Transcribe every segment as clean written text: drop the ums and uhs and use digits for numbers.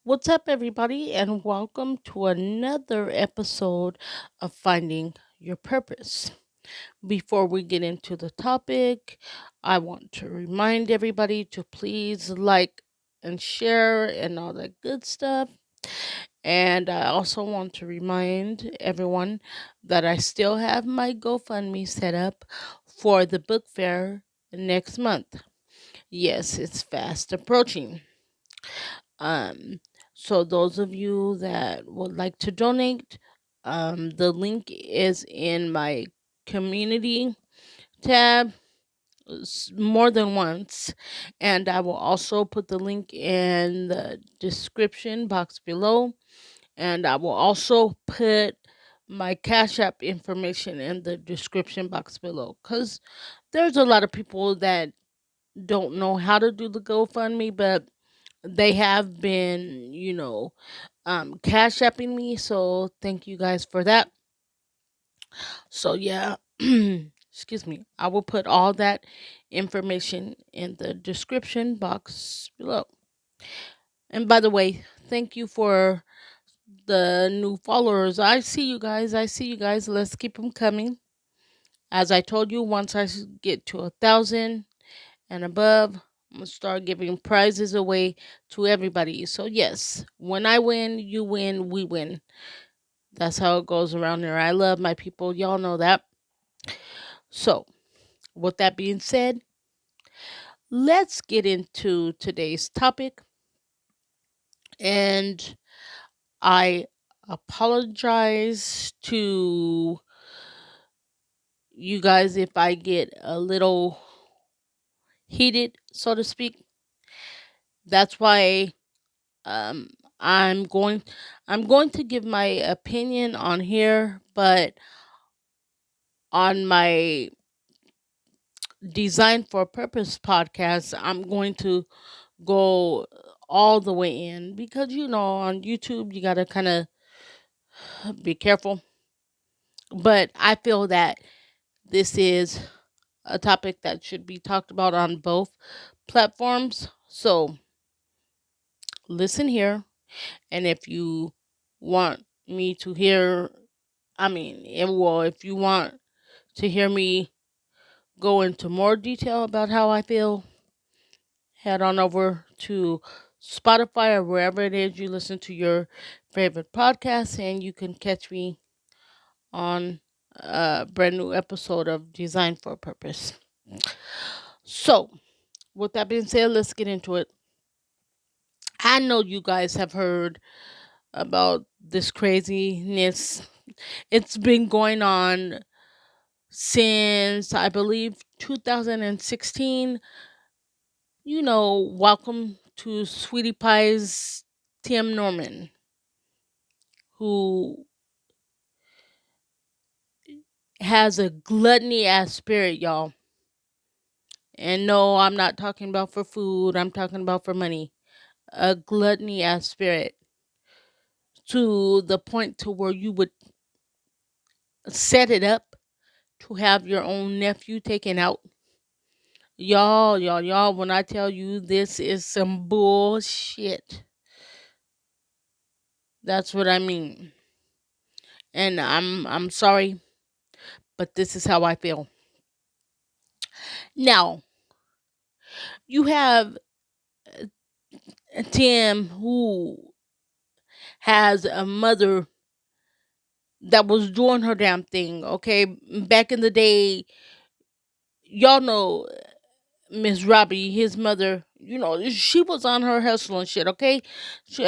What's up, everybody, and welcome to another episode of Finding Your Purpose. Before we get into the topic, I want to remind everybody to please like and share and all that good stuff. And I also want to remind everyone that I still have my GoFundMe set up for the book fair next month. Yes, it's fast approaching. Um, so those of you that would like to donate, the link is in my community tab more than once, and I will also put the link in the description box below, and I will also put my Cash App information in the description box below because there's a lot of people that don't know how to do the GoFundMe, but they have been, cash apping me. So thank you guys for that. So yeah, excuse me. I will put all that information in the description box below. And by the way, thank you for the new followers. I see you guys. I see you guys. Let's keep them coming. As I told you, once get to 1,000 and above, I'm gonna start giving prizes away to everybody. So yes, when I win, you win, we win. That's how it goes around here. I love my people. Y'all know that. So, with that being said, let's get into today's topic. And I apologize to you guys if I get a little heated, so to speak. That's why um I'm going I'm going to give my opinion on here, but on my Design for Purpose podcast, I'm going to go all the way in because on YouTube you got to kind of be careful. But I feel that this is a topic that should be talked about on both platforms. So listen here, and if you want me to hear, if you want to hear me go into more detail about how I feel, head on over to Spotify or wherever it is you listen to your favorite podcast, and you can catch me on a brand new episode of Design for a Purpose. So, with that being said, let's get into it. I know you guys have heard about this craziness. It's been going on since, I believe, 2016. Welcome to Sweetie Pie's Tim Norman, who has a gluttony ass spirit, y'all. And no, I'm not talking about for food, I'm talking about for money. A gluttony ass spirit to the point to where you would set it up to have your own nephew taken out. Y'all, when I tell you this is some bullshit, that's what I mean. And I'm sorry, but this is how I feel. Now, you have Tim who has a mother that was doing her damn thing, okay? Back in the day, y'all know Miss Robbie, his mother, she was on her hustle and shit, okay? She,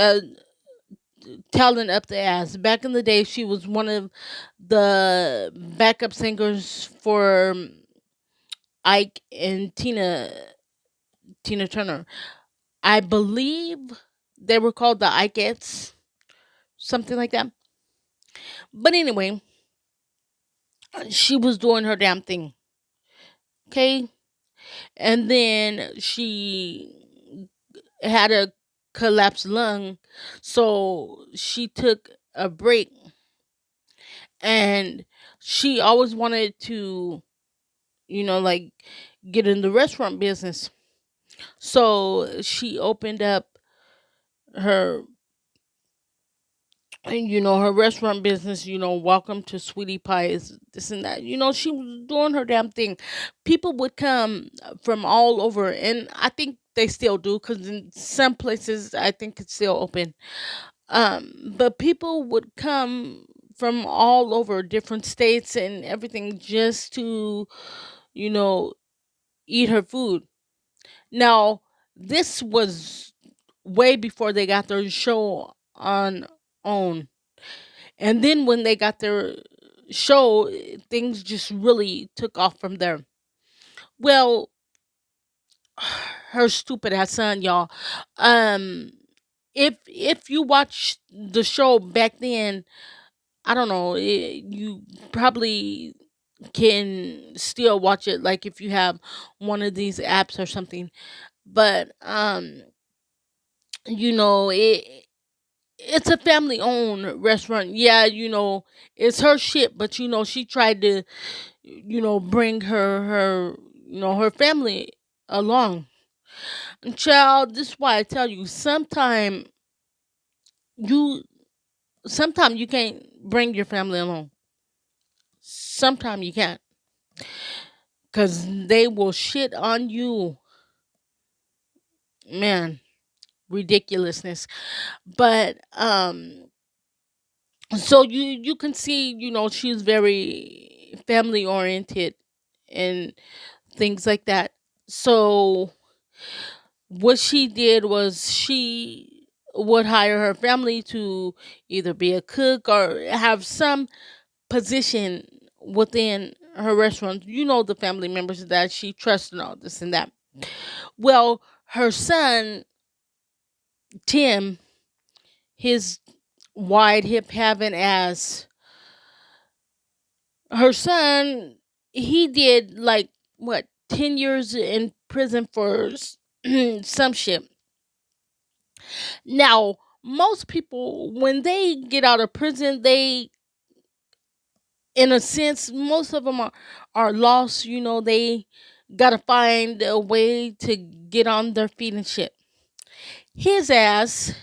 talent up the ass. Back in the day, she was one of the backup singers for Ike and Tina Turner. I believe they were called the Ikeettes, something like that. But anyway, she was doing her damn thing, okay? And then she had a collapsed lung, so she took a break, and she always wanted to, like, get in the restaurant business. So she opened up her and her restaurant business, welcome to Sweetie Pie's, this and that. She was doing her damn thing. People would come from all over, and I think they still do, because in some places I think it's still open. But people would come from all over different states and everything, just to you know eat her food. Now, this was way before they got their show on OWN. And then when they got their show, things just really took off from there. Well, her stupid ass son, y'all. Um, if you watch the show back then, I don't know, you probably can still watch it, like if you have one of these apps or something. But it it's a family owned restaurant. Yeah, it's her shit, but she tried to bring her family along. And child, this is why I tell you, you sometimes you can't bring your family along. Sometimes you can't, because they will shit on you, man. Ridiculousness. But so you can see, she's very family oriented and things like that. So what she did was, she would hire her family to either be a cook or have some position within her restaurant. The family members that she trusts and all this and that. Well, her son Tim, his wide hip having ass, her son, he did like what, 10 years in prison for some shit. Now, most people, when they get out of prison, they, in a sense, most of them are lost. They gotta find a way to get on their feet and shit. His ass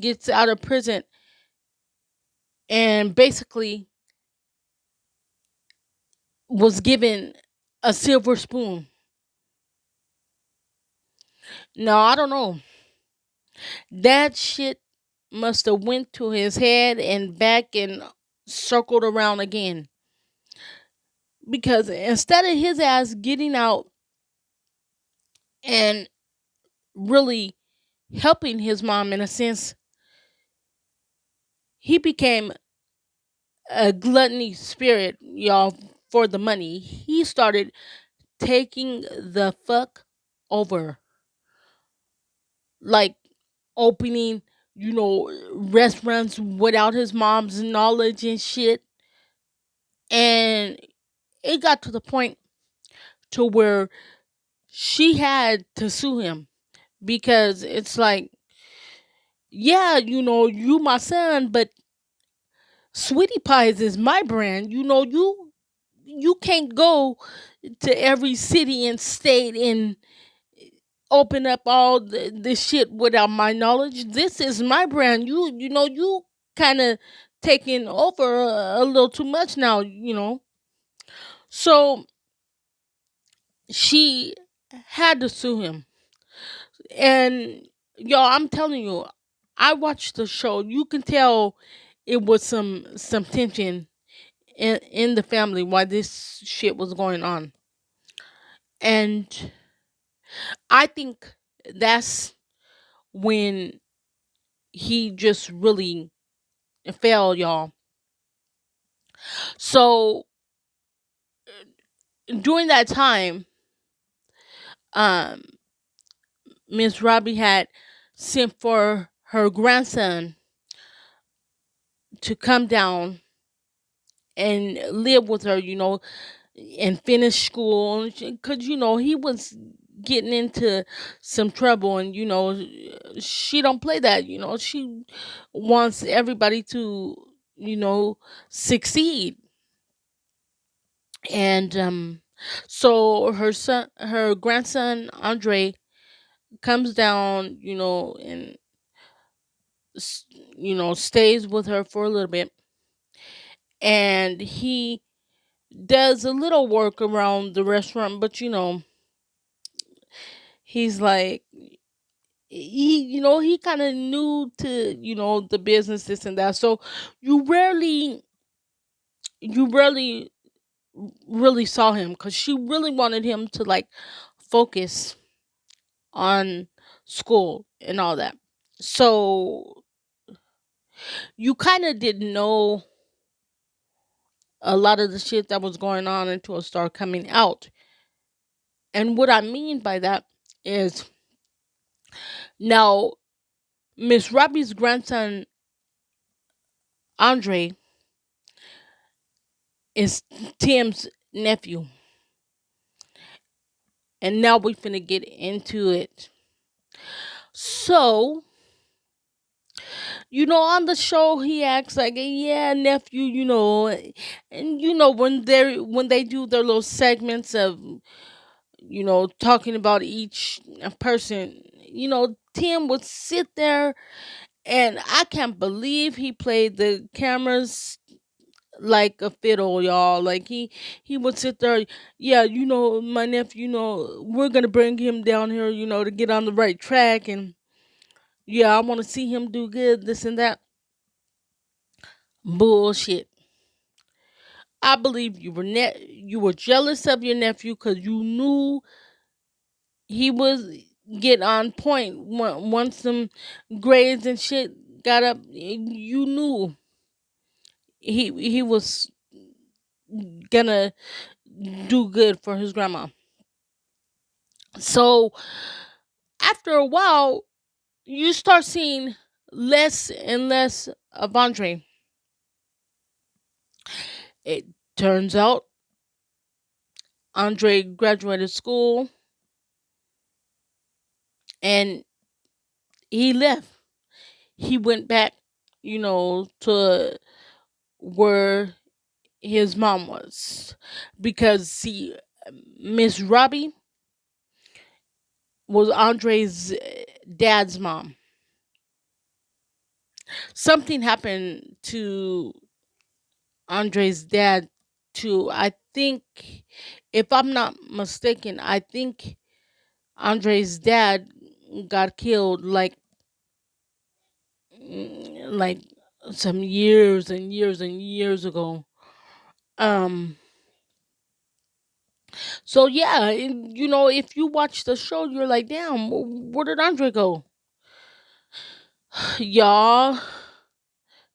gets out of prison and basically was given a silver spoon. Now, I don't know. That shit must have went to his head and back and circled around again. Because instead of his ass getting out and really helping his mom, in a sense, he became a gluttony spirit, y'all, for the money. He started taking the fuck over, like opening, restaurants without his mom's knowledge and shit. And it got to the point to where she had to sue him, because it's like, yeah, you my son, but Sweetie Pies is my brand. You can't go to every city and state and open up all this shit without my knowledge. This is my brand. You kind of taking over a little too much now. So she had to sue him. And y'all, I'm telling you, I watched the show. You can tell it was some tension in the family while this shit was going on. And I think that's when he just really fell, y'all. So during that time, um, Miss Robbie had sent for her grandson to come down and live with her, and finish school, because he was getting into some trouble, and she don't play that. She wants everybody to succeed. And so her grandson Andre comes down, and stays with her for a little bit, and he does a little work around the restaurant, but he's like, he kind of new to the business, this and that. So you rarely you rarely really saw him, because she really wanted him to like focus on school and all that. So you kind of didn't know a lot of the shit that was going on until it started coming out. And what I mean by that is, now Miss Robbie's grandson Andre is Tim's nephew. And now we finna get into it. So, on the show he acts like, yeah, nephew, and when they do their little segments of, talking about each person, Tim would sit there, and I can't believe he played the cameras like a fiddle, y'all. Like he would sit there, yeah, my nephew, we're gonna bring him down here, to get on the right track, and yeah, I want to see him do good, this and that. Bullshit. I believe you were jealous of your nephew because you knew he was get on point. Once some grades and shit got up, you knew he was gonna do good for his grandma. So after a while, you start seeing less and less of Andre. It turns out Andre graduated school and he left. He went back, to where his mom was. Because, see, Miss Robbie was Andre's dad's mom. Something happened to Andre's dad, too. I think, if I'm not mistaken, I think Andre's dad got killed like some years and years and years ago. Um so yeah, if you watch the show, you're like, damn, where did Andre go? Y'all,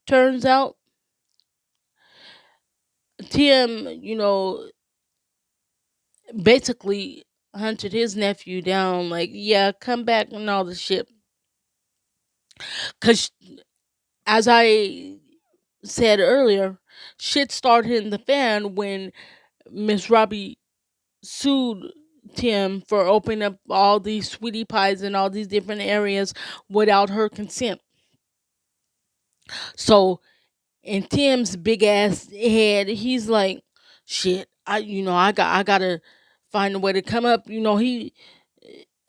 turns out Tim, basically hunted his nephew down, like, yeah, come back and all this shit. Cause as I said earlier, shit started hitting the fan when Miss Robbie sued Tim for opening up all these sweetie pies in all these different areas without her consent. So in Tim's big ass head, he's like, shit, I gotta find a way to come up. He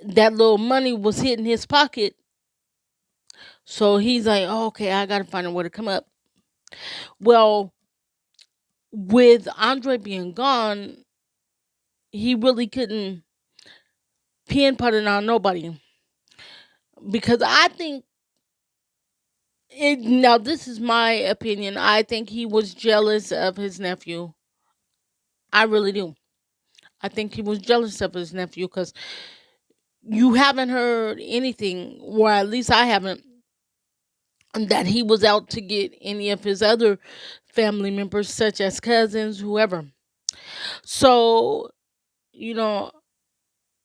that little money was hitting his pocket. So he's like, oh, okay, I gotta find a way to come up. Well, with Andre being gone, he really couldn't pinpoint it on nobody, because I think now this is my opinion. I think he was jealous of his nephew. I really do. I think he was jealous of his nephew, because you haven't heard anything, or at least I haven't, that he was out to get any of his other family members, such as cousins, whoever. So, you know,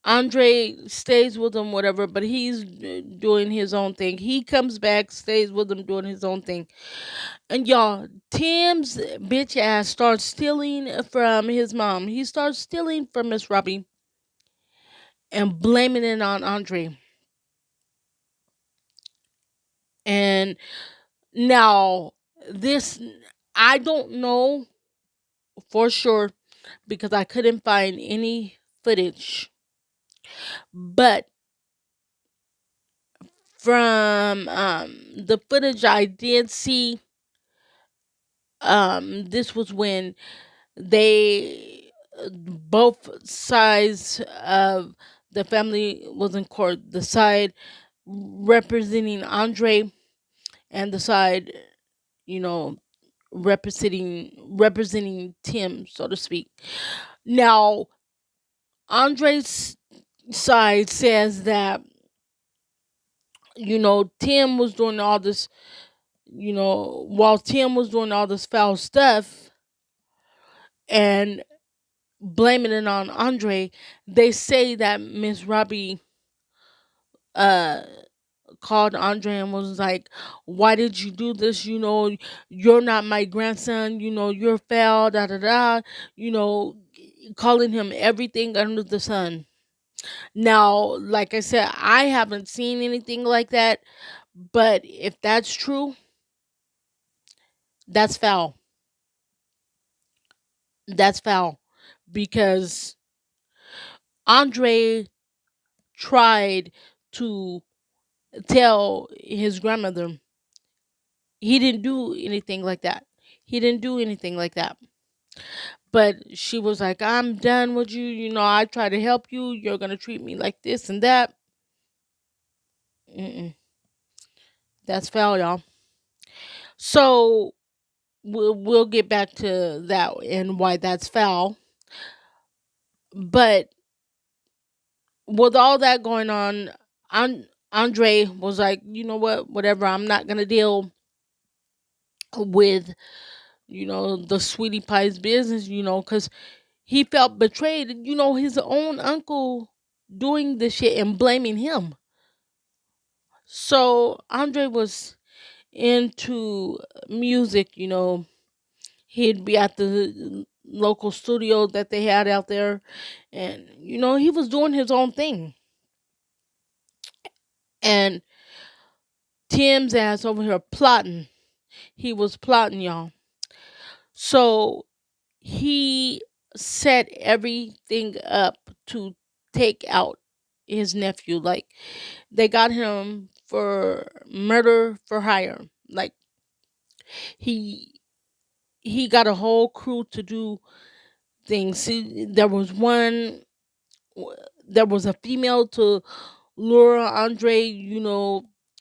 Andre stays with him, whatever, but he's doing his own thing. He comes back, stays with him, doing his own thing. And y'all, Tim's bitch ass starts stealing from his mom. He starts stealing from Miss Robbie and blaming it on Andre. And now, this, I don't know for sure, because I couldn't find any footage. But From the footage I did see, this was when they both sides of the family was in court. The side representing Andre and the side, you know, representing Tim, so to speak. Now, Andre's side says that Tim was doing all this. While Tim was doing all this foul stuff and blaming it on Andre, they say that Miss Robbie uh called Andre and was like, "Why did you do this? You're not my grandson. You're foul. Da da da." You know, calling him everything under the sun. Now, like I said, I haven't seen anything like that, but if that's true, that's foul. That's foul because Andre tried to tell his grandmother he didn't do anything like that. He didn't do anything like that. But she was like, "I'm done with you. I try to help you. You're going to treat me like this and that." Mm-mm. That's foul, y'all. So we'll get back to that and why that's foul. But with all that going on, Andre was like, "You know what? Whatever. I'm not going to deal with, the sweetie pie's business, because he felt betrayed. His own uncle doing this shit and blaming him. So Andre was into music. He'd be at the local studio that they had out there, and he was doing his own thing. And Tim's ass over here plotting. He was plotting, y'all. So he set everything up to take out his nephew. Like, they got him for murder for hire. Like, he he got a whole crew to do things. See, there was a female to lure Andre,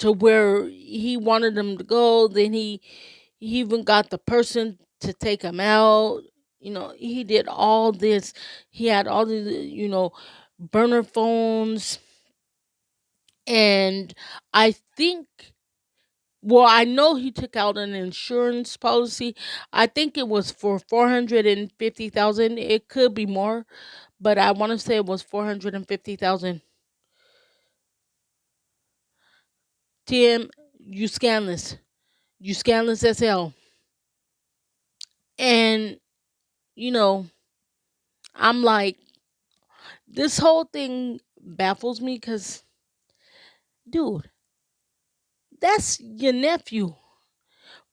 to where he wanted him to go. Then he even got the person to take him out. He did all this. He had all the burner phones, and I think, well, I know he took out an insurance policy. I think it was for 450,000. It could be more, but I want to say it was 450,000. Tim, you scandalous. You scandalous as hell. And you know, I'm like, this whole thing baffles me because, dude, that's your nephew.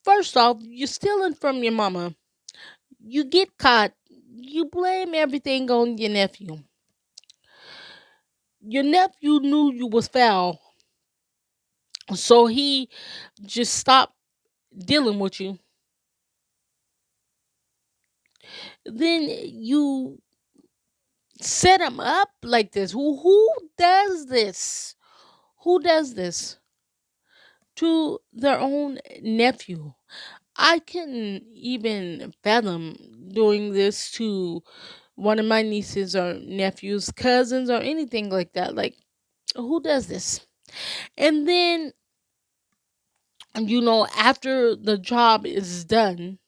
First off, you're stealing from your mama. You get caught. You blame everything on your nephew. Your nephew knew you was foul, so he just stopped dealing with you. Then you set him up like this. Who does this? Who does this to their own nephew? I couldn't even fathom doing this to one of my nieces or nephews, cousins, or anything like that. Like, who does this? And then, after the job is done,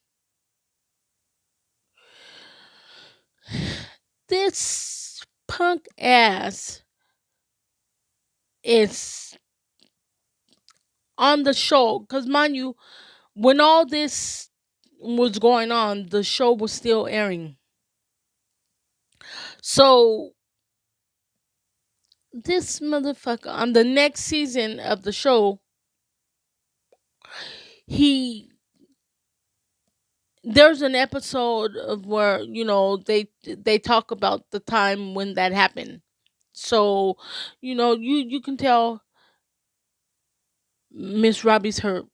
this punk ass is on the show. Because, mind you, when all this was going on, the show was still airing. So, this motherfucker on the next season of the show, he there's an episode of where they talk about the time when that happened. So you can tell Miss Robbie's hurt.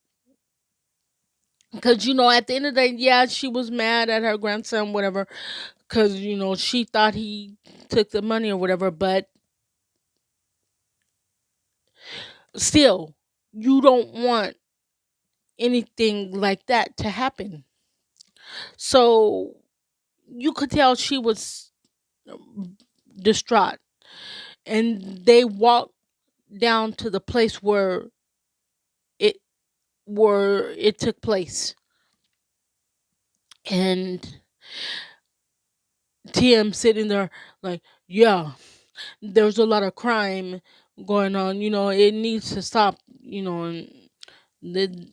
Because, at the end of the day, yeah, she was mad at her grandson, whatever, because, she thought he took the money or whatever, but still, you don't want anything like that to happen. So you could tell she was distraught. And they walked down to the place it where it took place. And Tim sitting there like, yeah, there's a lot of crime going on. It needs to stop. And the,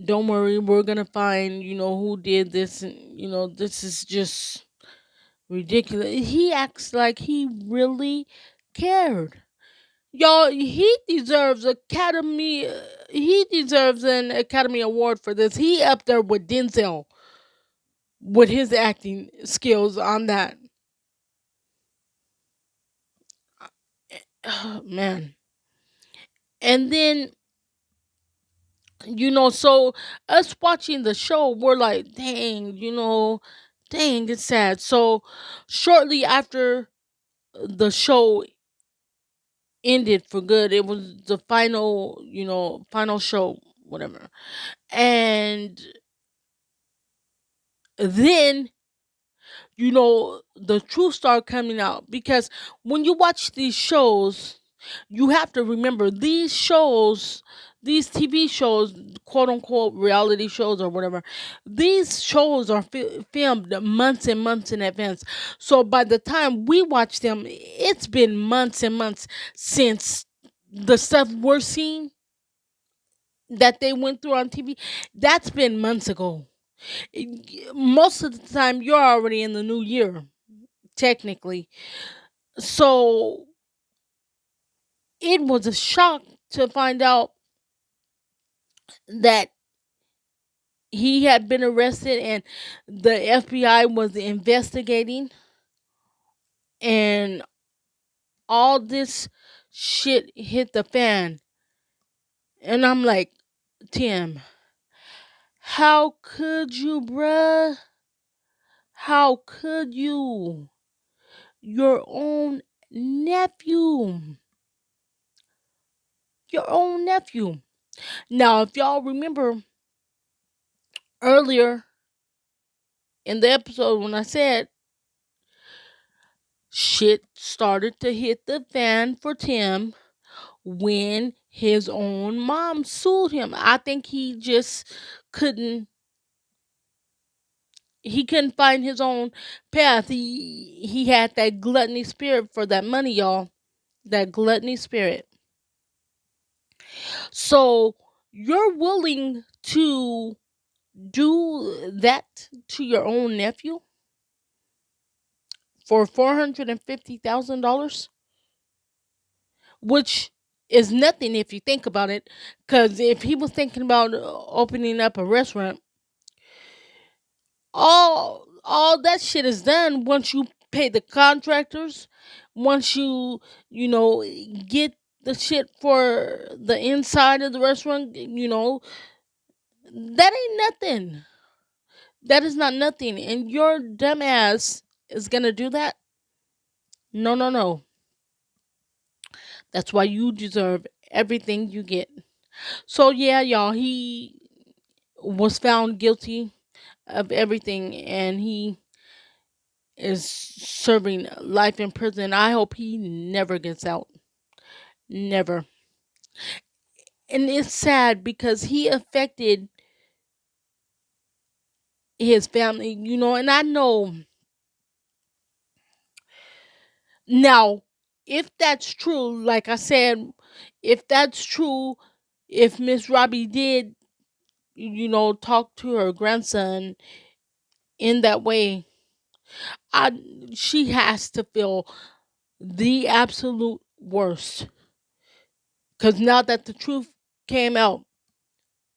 don't worry, we're gonna find who did this. And this is just ridiculous. He acts like he really cared. Y'all, he deserves Academy. He deserves an Academy Award for this. He up there with Denzel with his acting skills on that. Oh, man. And then so us watching the show, we're like, dang, dang, it's sad. So shortly after the show ended for good, it was the final show, whatever. And then the truth start coming out, because when you watch these shows, you have to remember these TV shows, quote unquote reality shows or whatever, these shows are filmed months and months in advance. So by the time we watch them, it's been months and months since the stuff we're seeing that they went through on TV. That's been months ago. Most of the time, you're already in the new year, technically. So it was a shock to find out that he had been arrested and the FBI was investigating, and all this shit hit the fan. And I'm like, Tim, how could you, bruh? How could you? Your own nephew. Your own nephew. Now, if y'all remember earlier in the episode when I said shit started to hit the fan for Tim when his own mom sued him. I think couldn't he couldn't find his own path. He had that gluttony spirit for that money, y'all. That gluttony spirit. So you're willing to do that to your own nephew for $450,000, which is nothing if you think about it. Because if he was thinking about opening up a restaurant, all that shit is done once you pay the contractors, once you know get the shit for the inside of the restaurant. That ain't nothing. That is not nothing. And your dumbass is gonna do that? No, no, no. That's why you deserve everything you get. So yeah, y'all, he was found guilty of everything, and he is serving life in prison. I hope he never gets out. Never. And it's sad because he affected his family, and I know now, if that's true, like I said, if that's true, if Miss Robbie did, talk to her grandson in that way, I she has to feel the absolute worst. Because now that the truth came out,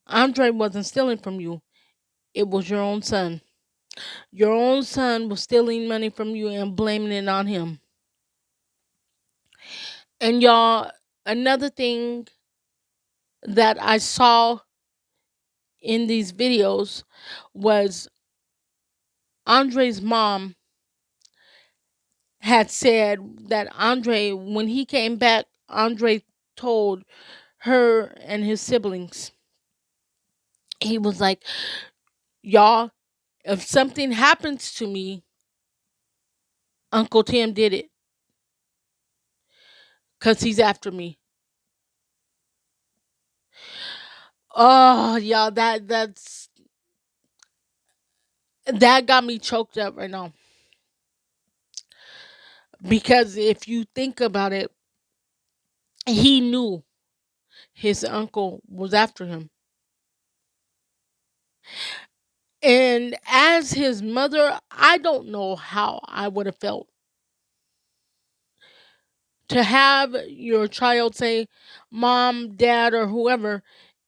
Andre wasn't stealing from you. It was your own son. Your own son was stealing money from you and blaming it on him. And y'all, another thing that I saw in these videos was Andre's mom had said that Andre, when he came back, Andre told her and his siblings, he was like, y'all, if something happens to me, Uncle Tim did it because he's after me. Oh, y'all, that got me choked up right now. Because if you think about it, he knew his uncle was after him. And as his mother, I don't know how I would have felt to have your child say, Mom, Dad, or whoever,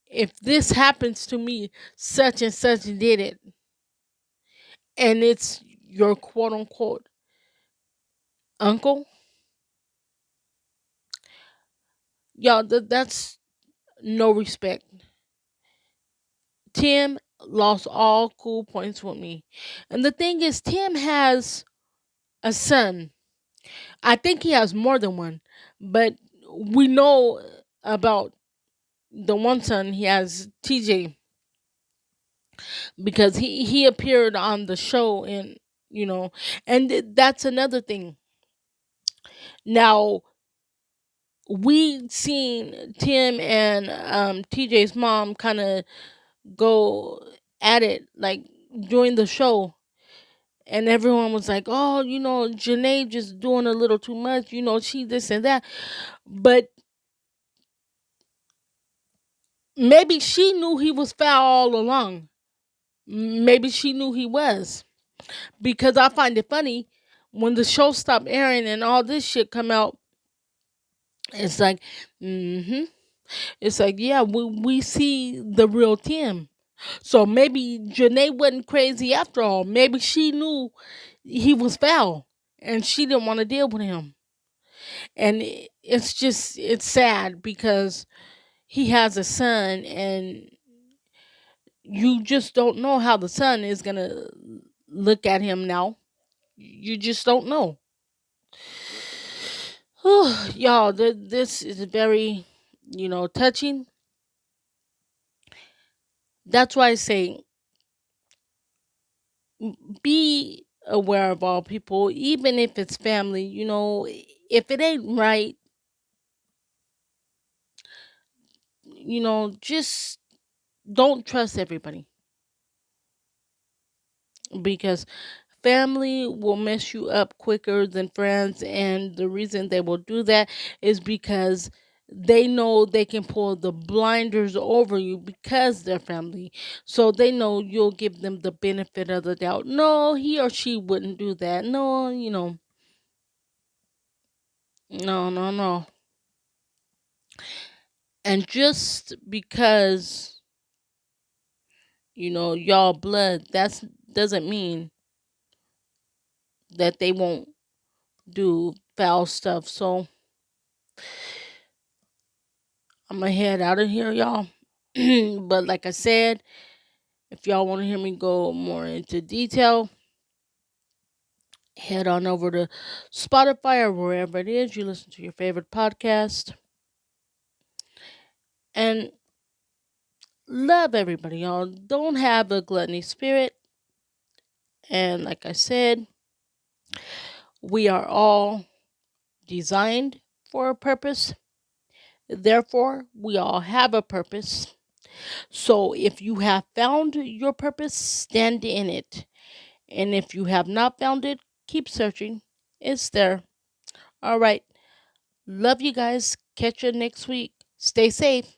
if this happens to me, such and such did it. And it's your quote unquote uncle. Y'all, that's no respect. Tim lost all cool points with me. And the thing is, Tim has a son. I think he has more than one, but we know about the one son he has, TJ, because he appeared on the show, and and that's another thing. Now we seen Tim and TJ's mom kind of go at it like during the show, and everyone was like, oh, Janae just doing a little too much, she this and that. But maybe she knew he was foul all along. Maybe she knew he was, because I find it funny when the show stopped airing and all this shit come out. It's like, it's like, yeah, we see the real Tim. So maybe Janae wasn't crazy after all. Maybe she knew he was foul and she didn't want to deal with him. And it's sad because he has a son, and you just don't know how the son is going to look at him now. You just don't know. Y'all, this is very, touching. That's why I say be aware of all people, even if it's family. If it ain't right, just don't trust everybody, because family will mess you up quicker than friends. And the reason they will do that is because they know they can pull the blinders over you because they're family. So they know you'll give them the benefit of the doubt. No, he or she wouldn't do that. No, no, no, no. And just because, y'all blood, that's doesn't mean that they won't do foul stuff. So I'm gonna head out of here, y'all. But like I said, if y'all want to hear me go more into detail, head on over to Spotify or wherever it is you listen to your favorite podcast. And love everybody, y'all. Don't have a gluttony spirit. And like I said, we are all designed for a purpose. Therefore, we all have a purpose. So if you have found your purpose, stand in it. And if you have not found it, keep searching. It's there. All right. Love you guys. Catch you next week. Stay safe.